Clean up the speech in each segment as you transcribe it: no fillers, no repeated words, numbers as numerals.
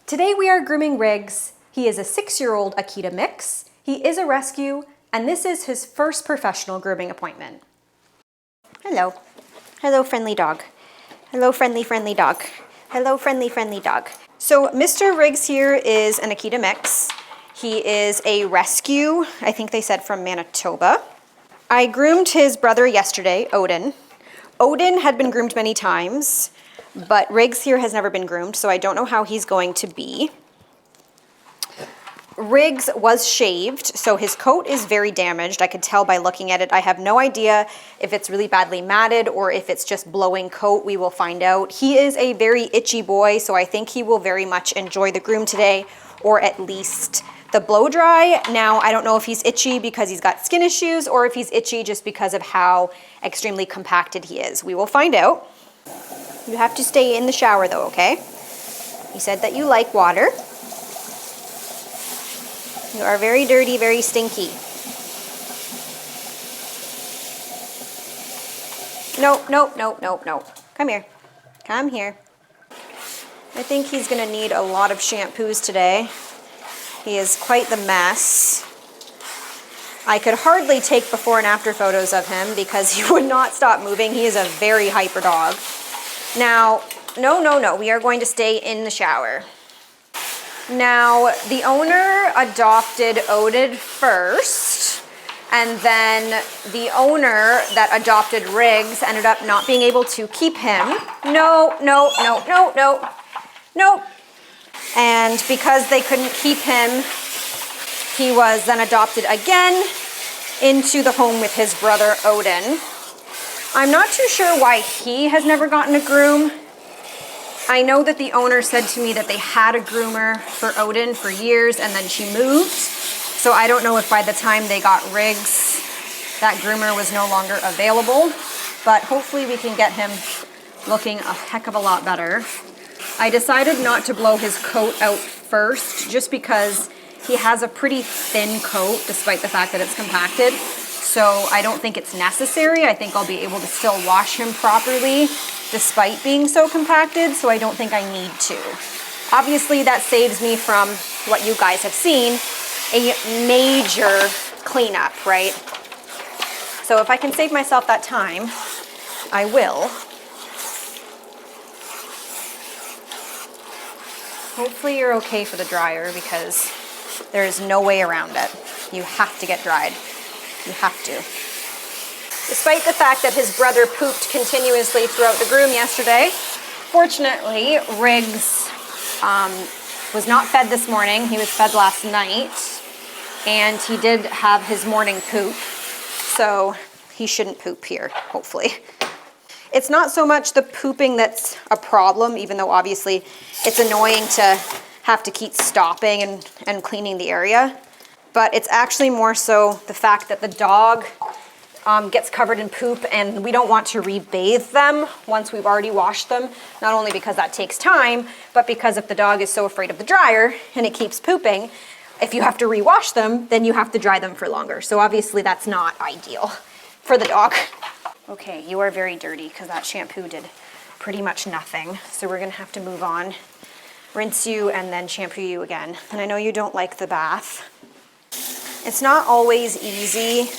Today we are grooming Riggs. He is a 6-year-old Akita mix. He is a rescue, and this is his first professional grooming appointment. Hello. Hello, friendly dog. Hello, friendly dog. Hello, friendly dog. So Mr. Riggs here is an Akita mix. He is a rescue, I think they said from Manitoba. I groomed his brother yesterday, Odin. Odin had been groomed many times, but Riggs here has never been groomed, so I don't know how he's going to be. Riggs was shaved, so his coat is very damaged. I could tell by looking at it. I have no idea if it's really badly matted or if it's just blowing coat. We will find out. He is a very itchy boy, so I think he will very much enjoy the groom today, or at least the blow dry. Now, I don't know if he's itchy because he's got skin issues or if he's itchy just because of how extremely compacted he is. We will find out. You have to stay in the shower though, okay? You said that you like water. You are very dirty, very stinky. No. Come here. Come here. I think he's gonna need a lot of shampoos today. He is quite the mess. I could hardly take before and after photos of him because he would not stop moving. He is a very hyper dog. Now, no, we are going to stay in the shower. Now, the owner adopted Odin first, and then the owner that adopted Riggs ended up not being able to keep him. No. And because they couldn't keep him, he was then adopted again into the home with his brother Odin. I'm not too sure why he has never gotten a groom. I know that the owner said to me that they had a groomer for Odin for years and then she moved. So I don't know if by the time they got Riggs, that groomer was no longer available, but hopefully we can get him looking a heck of a lot better. I decided not to blow his coat out first just because he has a pretty thin coat despite the fact that it's compacted. So I don't think it's necessary. I think I'll be able to still wash him properly despite being so compacted, so I don't think I need to. Obviously, that saves me from what you guys have seen, a major cleanup, right? So if I can save myself that time, I will. Hopefully you're okay for the dryer because there is no way around it. You have to get dried. You have to. Despite the fact that his brother pooped continuously throughout the groom yesterday, fortunately, Riggs was not fed this morning. He was fed last night, and he did have his morning poop, so he shouldn't poop here, hopefully. It's not so much the pooping that's a problem, even though obviously it's annoying to have to keep stopping and cleaning the area, but it's actually more so the fact that the dog gets covered in poop and we don't want to rebathe them once we've already washed them, not only because that takes time, but because if the dog is so afraid of the dryer and it keeps pooping, if you have to rewash them, then you have to dry them for longer. So obviously that's not ideal for the dog. Okay, you are very dirty because that shampoo did pretty much nothing. So we're gonna have to move on, rinse you and then shampoo you again. And I know you don't like the bath. It's not always easy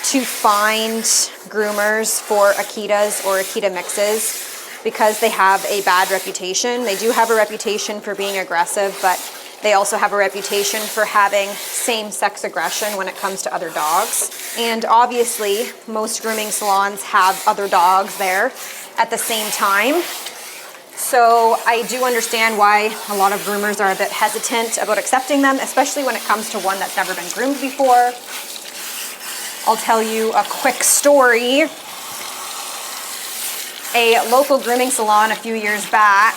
to find groomers for Akitas or Akita mixes because they have a bad reputation. They do have a reputation for being aggressive, but they also have a reputation for having same-sex aggression when it comes to other dogs. And obviously, most grooming salons have other dogs there at the same time. So I do understand why a lot of groomers are a bit hesitant about accepting them, especially when it comes to one that's never been groomed before. I'll tell you a quick story. A local grooming salon a few years back,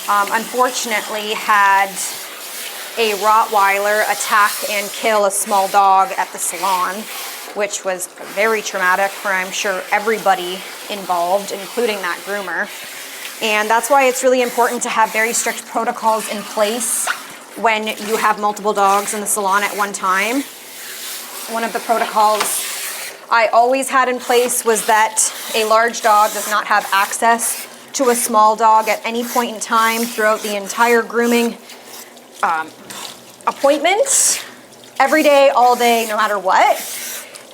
unfortunately had a Rottweiler attack and kill a small dog at the salon, which was very traumatic for, I'm sure, everybody involved, including that groomer. And that's why it's really important to have very strict protocols in place when you have multiple dogs in the salon at one time. One of the protocols I always had in place was that a large dog does not have access to a small dog at any point in time throughout the entire grooming appointment, every day, all day, no matter what.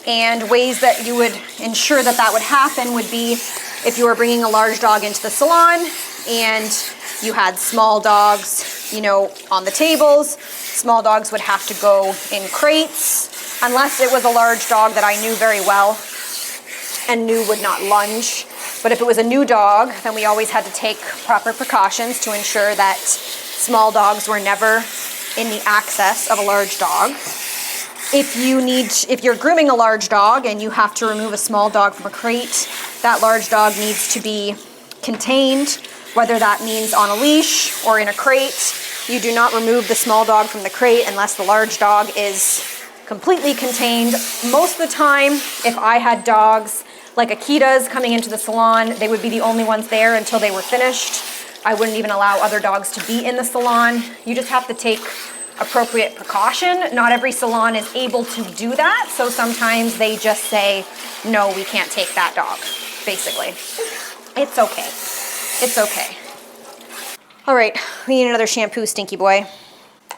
And ways that you would ensure that that would happen would be if you were bringing a large dog into the salon and you had small dogs, you know, on the tables. Small dogs would have to go in crates unless it was a large dog that I knew very well and knew would not lunge. But if it was a new dog, then we always had to take proper precautions to ensure that small dogs were never in the access of a large dog. If you're grooming a large dog and you have to remove a small dog from a crate, that large dog needs to be contained, whether that means on a leash or in a crate. You do not remove the small dog from the crate unless the large dog is completely contained. Most of the time, if I had dogs like Akitas coming into the salon, they would be the only ones there until they were finished. I wouldn't even allow other dogs to be in the salon. You just have to take appropriate precaution. Not every salon is able to do that, so sometimes they just say, no, we can't take that dog, basically. It's okay. It's okay. All right, we need another shampoo, stinky boy.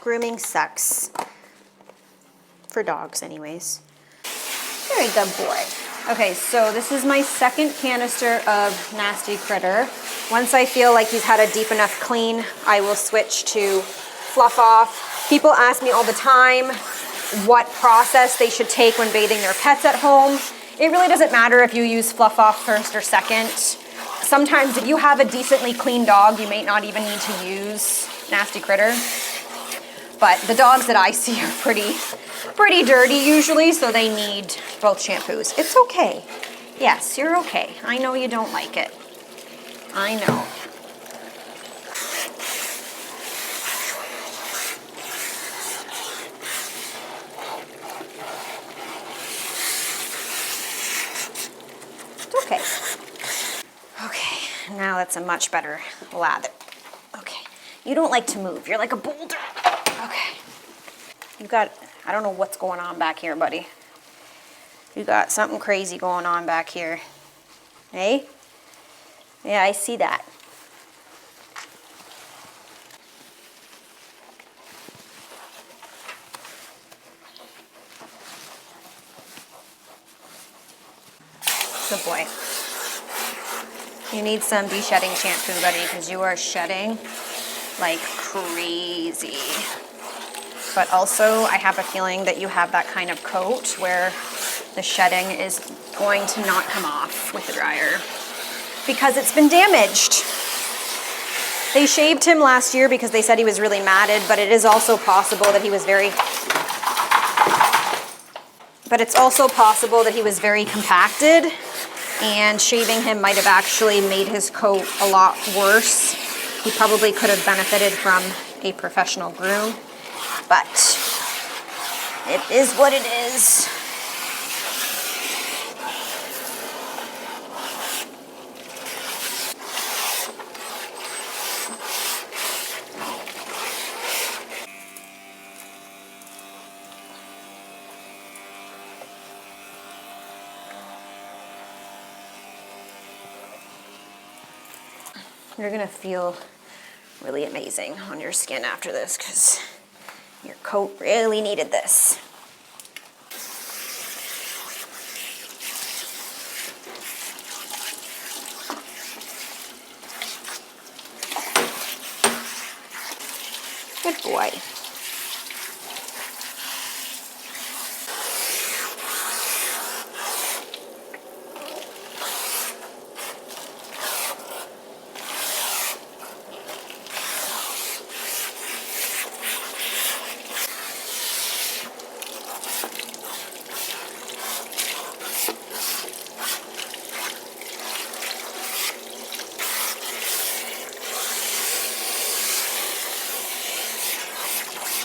Grooming sucks. For dogs, anyways. Very good boy. Okay, so this is my second canister of Nasty Critter. Once I feel like he's had a deep enough clean, I will switch to Fluff Off. People ask me all the time what process they should take when bathing their pets at home. It really doesn't matter if you use Fluff Off first or second. Sometimes if you have a decently clean dog, you may not even need to use Nasty Critter. But the dogs that I see are pretty dirty usually, so they need both shampoos. It's okay. Yes, you're okay. I know you don't like it. I know. Okay. Okay, now that's a much better lather. Okay, you don't like to move. You're like a boulder. Okay. You got, I don't know what's going on back here, buddy. You got something crazy going on back here. Hey? Yeah, I see that. Good boy. You need some de-shedding shampoo, buddy, because you are shedding like crazy. But also, I have a feeling that you have that kind of coat where the shedding is going to not come off with the dryer because it's been damaged. They shaved him last year because they said he was really matted, but it is also possible that he was very compacted, and shaving him might have actually made his coat a lot worse. He probably could have benefited from a professional groom, but it is what it is. You're gonna feel really amazing on your skin after this because your coat really needed this. Good boy.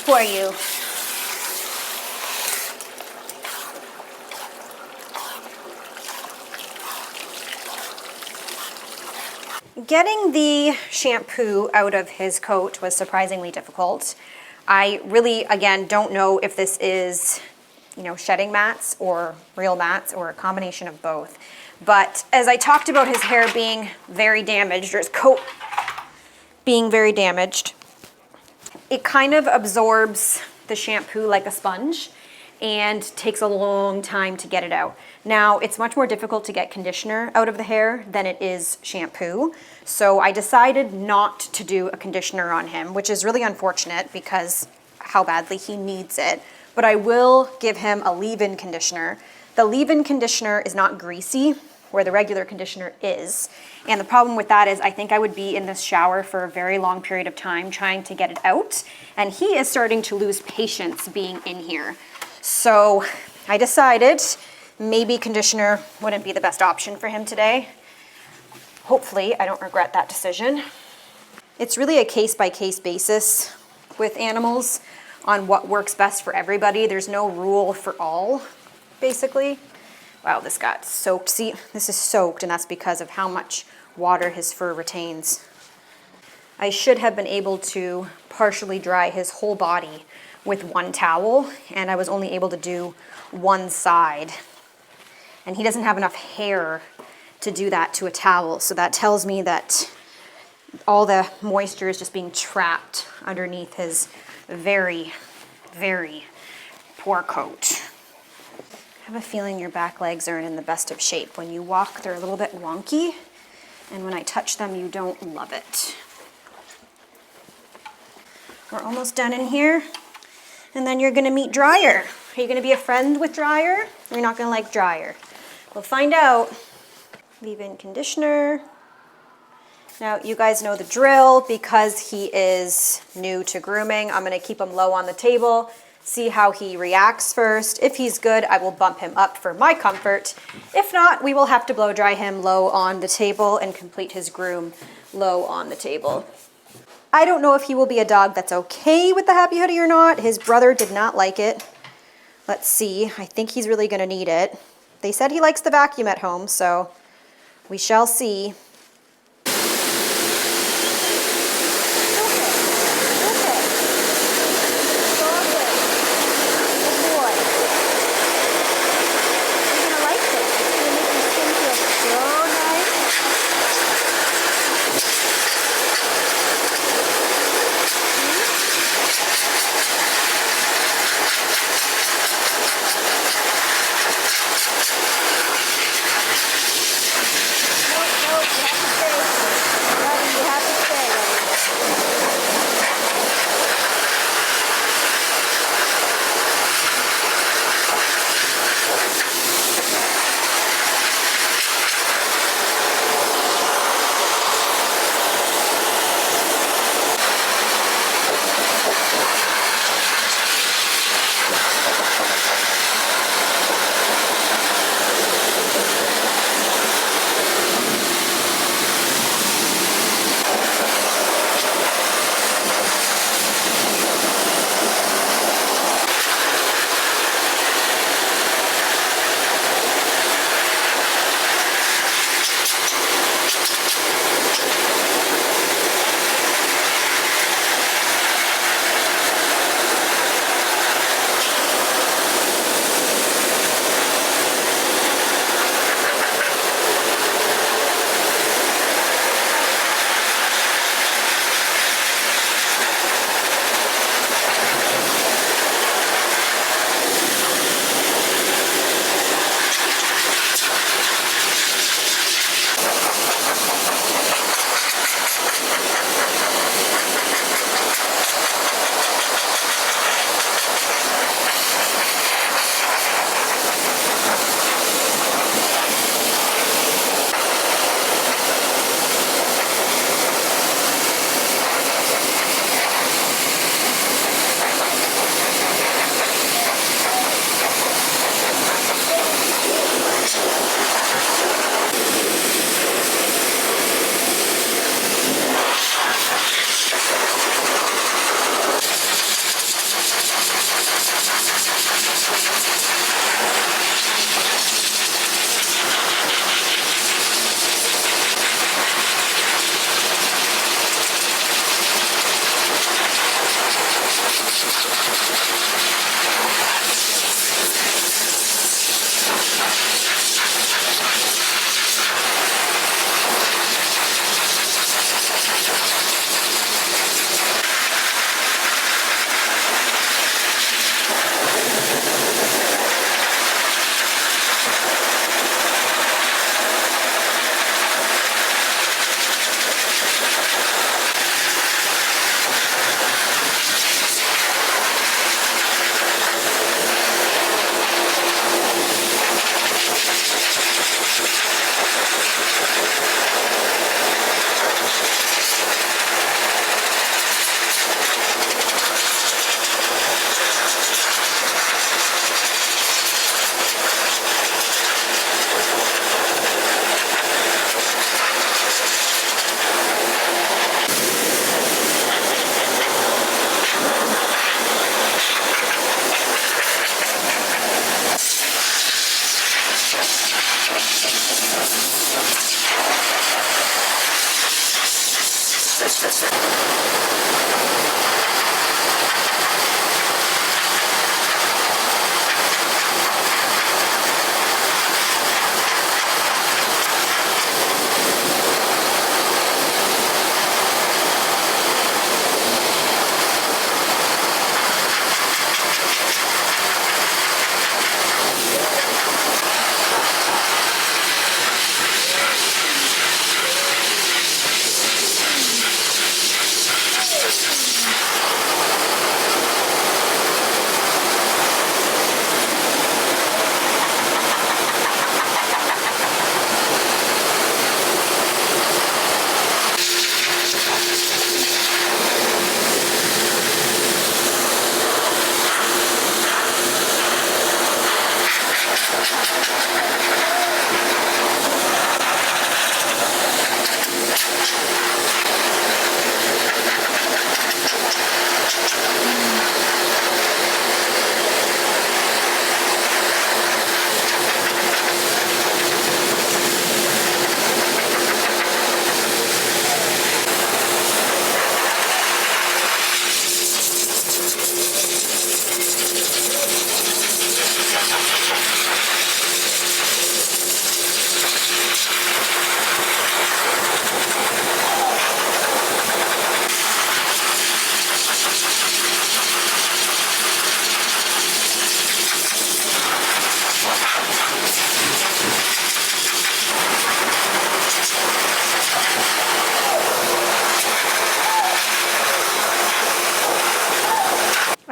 Who are you? Getting the shampoo out of his coat was surprisingly difficult. I really, again, don't know if this is, shedding mats or real mats or a combination of both. But as I talked about his hair being very damaged, or his coat being very damaged, it kind of absorbs the shampoo like a sponge and takes a long time to get it out. Now, it's much more difficult to get conditioner out of the hair than it is shampoo. So I decided not to do a conditioner on him, which is really unfortunate because how badly he needs it. But I will give him a leave-in conditioner. The leave-in conditioner is not greasy, where the regular conditioner is. And the problem with that is I think I would be in this shower for a very long period of time trying to get it out. And he is starting to lose patience being in here. So I decided maybe conditioner wouldn't be the best option for him today. Hopefully I don't regret that decision. It's really a case-by-case basis with animals on what works best for everybody. There's no rule for all, basically. Wow, this got soaked. See, this is soaked, and that's because of how much water his fur retains. I should have been able to partially dry his whole body with one towel, and I was only able to do one side. And he doesn't have enough hair to do that to a towel, so that tells me that all the moisture is just being trapped underneath his very, very poor coat. I have a feeling your back legs aren't in the best of shape. When you walk, they're a little bit wonky, and when I touch them, you don't love it. We're almost done in here, and then you're gonna meet dryer. Are you gonna be a friend with dryer, or you're not gonna like dryer? We'll find out. Leave-in conditioner. Now, you guys know the drill. Because he is new to grooming, I'm gonna keep him low on the table, see how he reacts first. If he's good, I will bump him up for my comfort. If not, we will have to blow dry him low on the table and complete his groom low on the table. I don't know if he will be a dog that's okay with the happy hoodie or not. His brother did not like it. Let's see. I think he's really gonna need it. They said he likes the vacuum at home, so we shall see.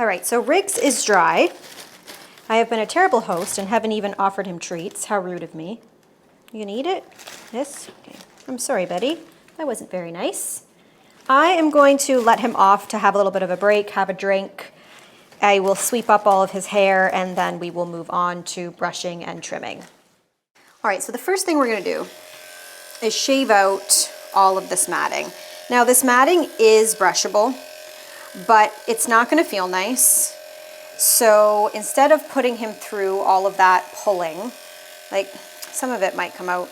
right, so Riggs is dry. I have been a terrible host and haven't even offered him treats. How rude of me. You gonna eat it? Yes? Okay. I'm sorry, Betty. That wasn't very nice. I am going to let him off to have a little bit of a break, have a drink. I will sweep up all of his hair and then we will move on to brushing and trimming. All right, so the first thing we're gonna do is shave out all of this matting. Now this matting is brushable, but it's not gonna feel nice. So instead of putting him through all of that pulling, like some of it might come out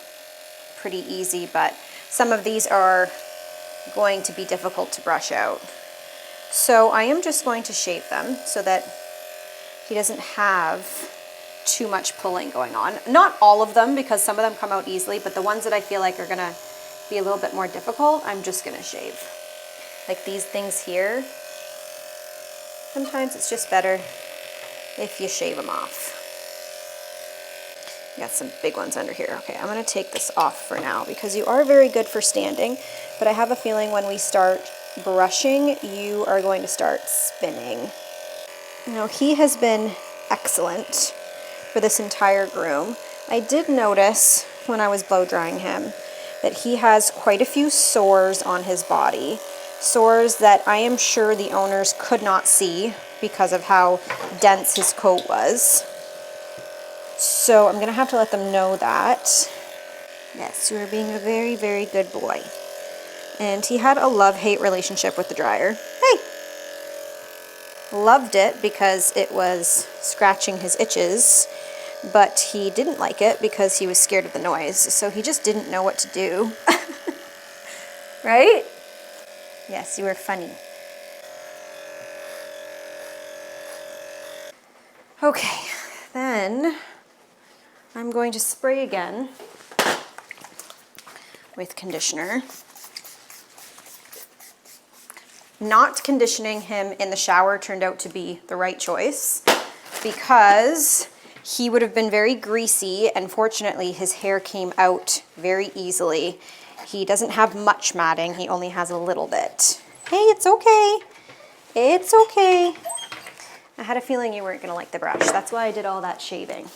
pretty easy, but some of these are going to be difficult to brush out. So I am just going to shave them so that he doesn't have too much pulling going on. Not all of them, because some of them come out easily, but the ones that I feel like are gonna be a little bit more difficult, I'm just gonna shave. Like these things here, sometimes it's just better if you shave them off. Got some big ones under here. Okay, I'm gonna take this off for now because you are very good for standing, but I have a feeling when we start brushing, you are going to start spinning. Now he has been excellent for this entire groom. I did notice when I was blow drying him that he has quite a few sores on his body. Sores that I am sure the owners could not see because of how dense his coat was. So I'm gonna have to let them know that. Yes, you are being a very, very good boy. And he had a love-hate relationship with the dryer. Hey! Loved it because it was scratching his itches, but he didn't like it because he was scared of the noise, so he just didn't know what to do. Right? Yes, you were funny. Okay, then I'm going to spray again with conditioner. Not conditioning him in the shower turned out to be the right choice because he would have been very greasy, and fortunately his hair came out very easily. He doesn't have much matting, he only has a little bit. Hey, it's okay. It's okay. I had a feeling you weren't gonna like the brush. That's why I did all that shaving.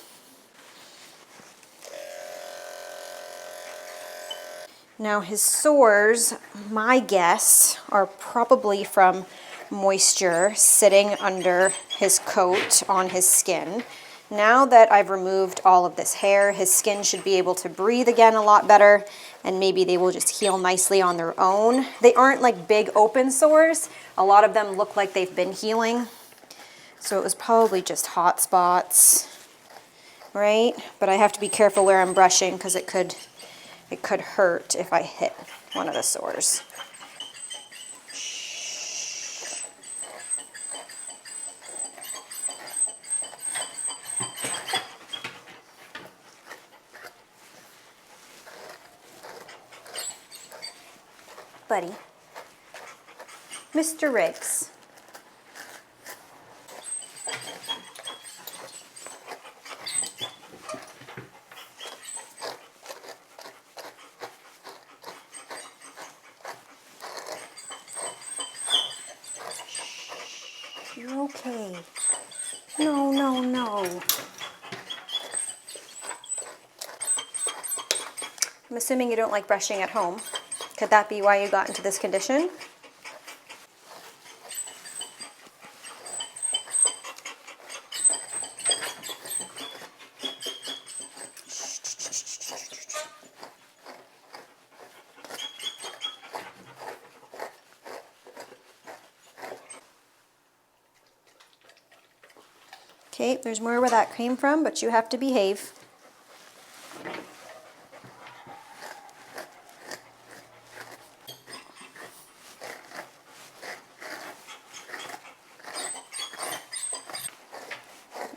Now his sores, my guess, are probably from moisture sitting under his coat on his skin. Now that I've removed all of this hair, his skin should be able to breathe again a lot better, and maybe they will just heal nicely on their own. They aren't like big open sores. A lot of them look like they've been healing. So it was probably just hot spots, right? But I have to be careful where I'm brushing because it could hurt if I hit one of the sores. Buddy. Mr. Riggs. You're okay. No, no, no. I'm assuming you don't like brushing at home. Could that be why you got into this condition? Okay, there's more where that came from, but you have to behave.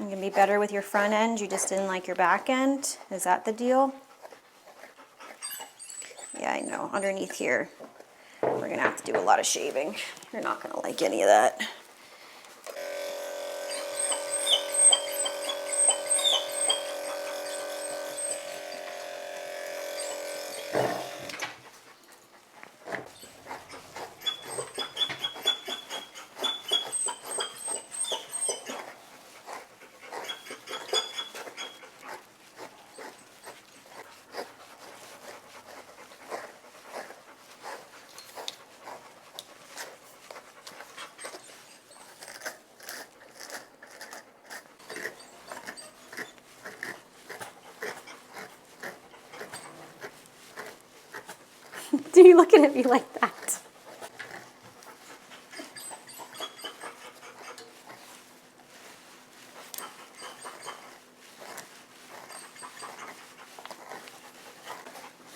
You can be better with your front end, you just didn't like your back end? Is that the deal? Yeah, I know, underneath here, we're gonna have to do a lot of shaving. You're not gonna like any of that. you looking at me like that?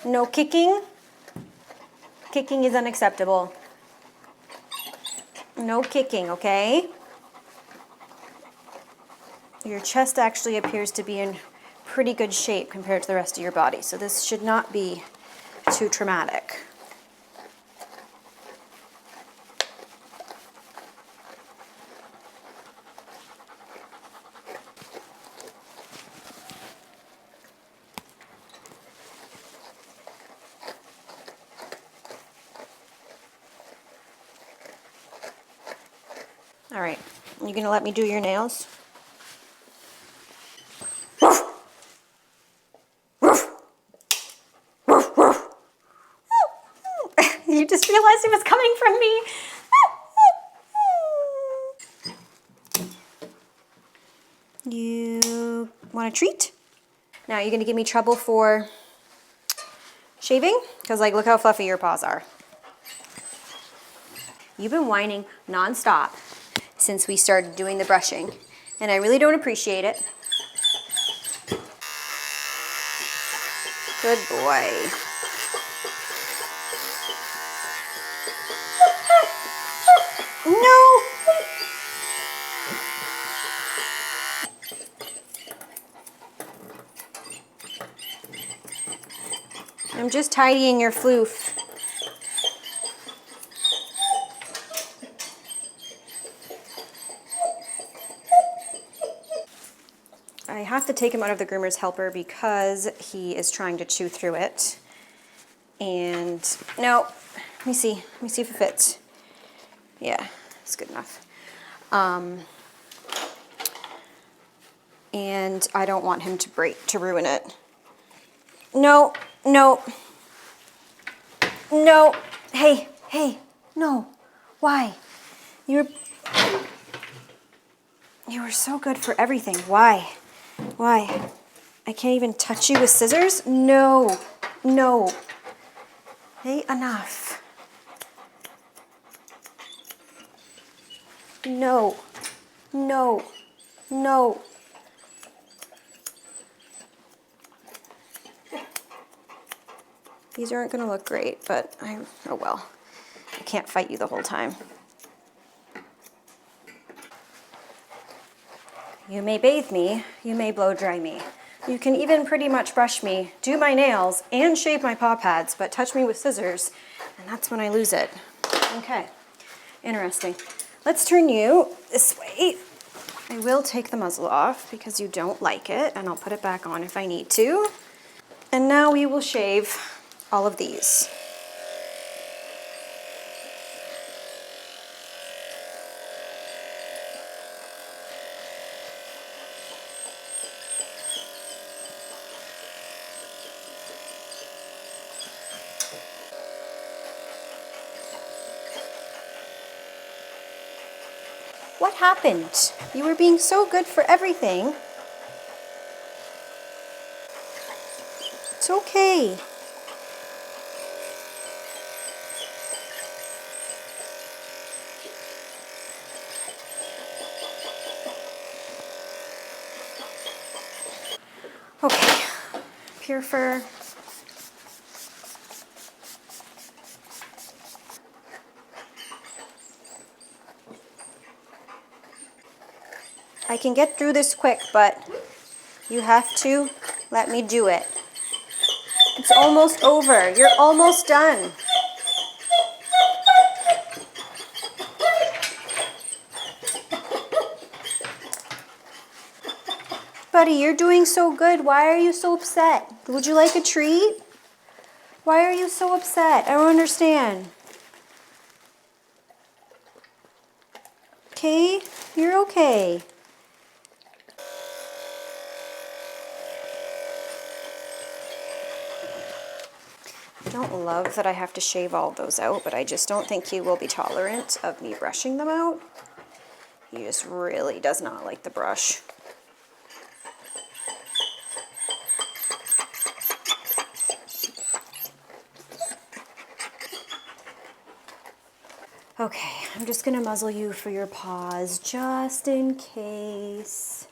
No kicking. Kicking is unacceptable. No kicking, okay? Your chest actually appears to be in pretty good shape compared to the rest of your body, so this should not be too traumatic. All right, you gonna let me do your nails? You just realized it was coming from me. You want a treat? Now, you're gonna give me trouble for shaving? Because like, look how fluffy your paws are. You've been whining nonstop since we started doing the brushing, and I really don't appreciate it. Good boy. No! I'm just tidying your floof. I have to take him out of the groomer's helper because he is trying to chew through it. And no, let me see if it fits. Yeah, it's good enough. And I don't want him to ruin it. No, no, no. Hey, no. Why? You were so good for everything. Why? Why? I can't even touch you with scissors? No, no. Hey, enough. No, no, no. These aren't going to look great, but oh well. I can't fight you the whole time. You may bathe me, you may blow dry me. You can even pretty much brush me, do my nails, and shave my paw pads, but touch me with scissors, and that's when I lose it. Okay, interesting. Let's turn you this way. I will take the muzzle off because you don't like it, and I'll put it back on if I need to. And now we will shave all of these. What happened? You were being so good for everything. It's okay. Okay, pure fur. I can get through this quick, but you have to let me do it. It's almost over. You're almost done. Buddy, you're doing so good. Why are you so upset? Would you like a treat? Why are you so upset? I don't understand. Okay, you're okay. I don't love that I have to shave all those out, but I just don't think he will be tolerant of me brushing them out. He just really does not like the brush. Okay, I'm just gonna muzzle you for your paws just in case,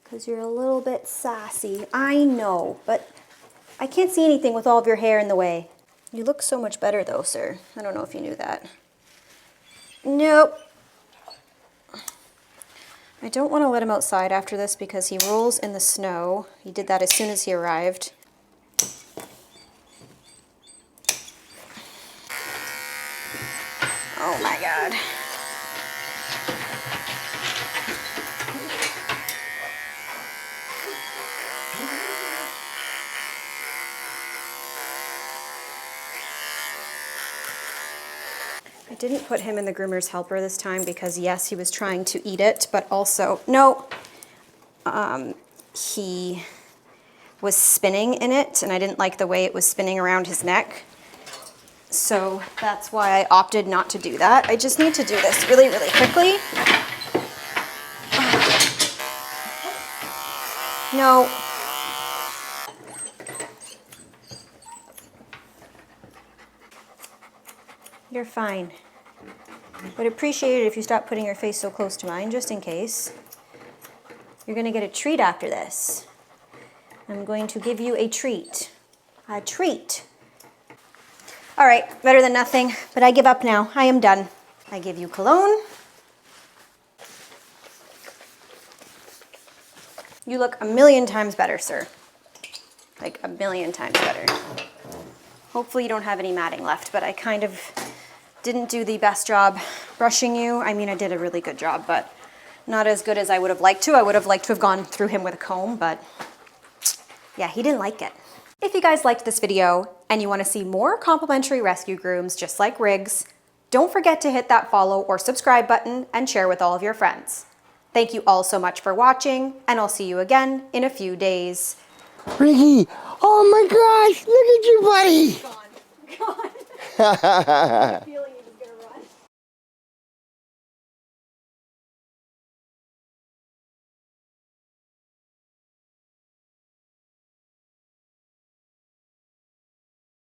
because you're a little bit sassy. I know, but I can't see anything with all of your hair in the way. You look so much better though, sir. I don't know if you knew that. Nope. I don't want to let him outside after this because he rolls in the snow. He did that as soon as he arrived. Oh my God. I didn't put him in the groomer's helper this time because yes, he was trying to eat it, but also, no, he was spinning in it and I didn't like the way it was spinning around his neck. So that's why I opted not to do that. I just need to do this really, really quickly. No. You're fine. Would appreciate it if you stopped putting your face so close to mine, just in case. You're gonna get a treat after this. I'm going to give you a treat. A treat. All right, better than nothing, but I give up now. I am done. I give you cologne. You look a million times better, sir. Like a million times better. Hopefully you don't have any matting left, but I kind of didn't do the best job brushing you. I mean, I did a really good job, but not as good as I would have liked to. I would have liked to have gone through him with a comb, but yeah, he didn't like it. If you guys liked this video and you want to see more complimentary rescue grooms just like Riggs, don't forget to hit that follow or subscribe button and share with all of your friends. Thank you all so much for watching, and I'll see you again in a few days. Riggy, oh my gosh, look at you, buddy. Gone.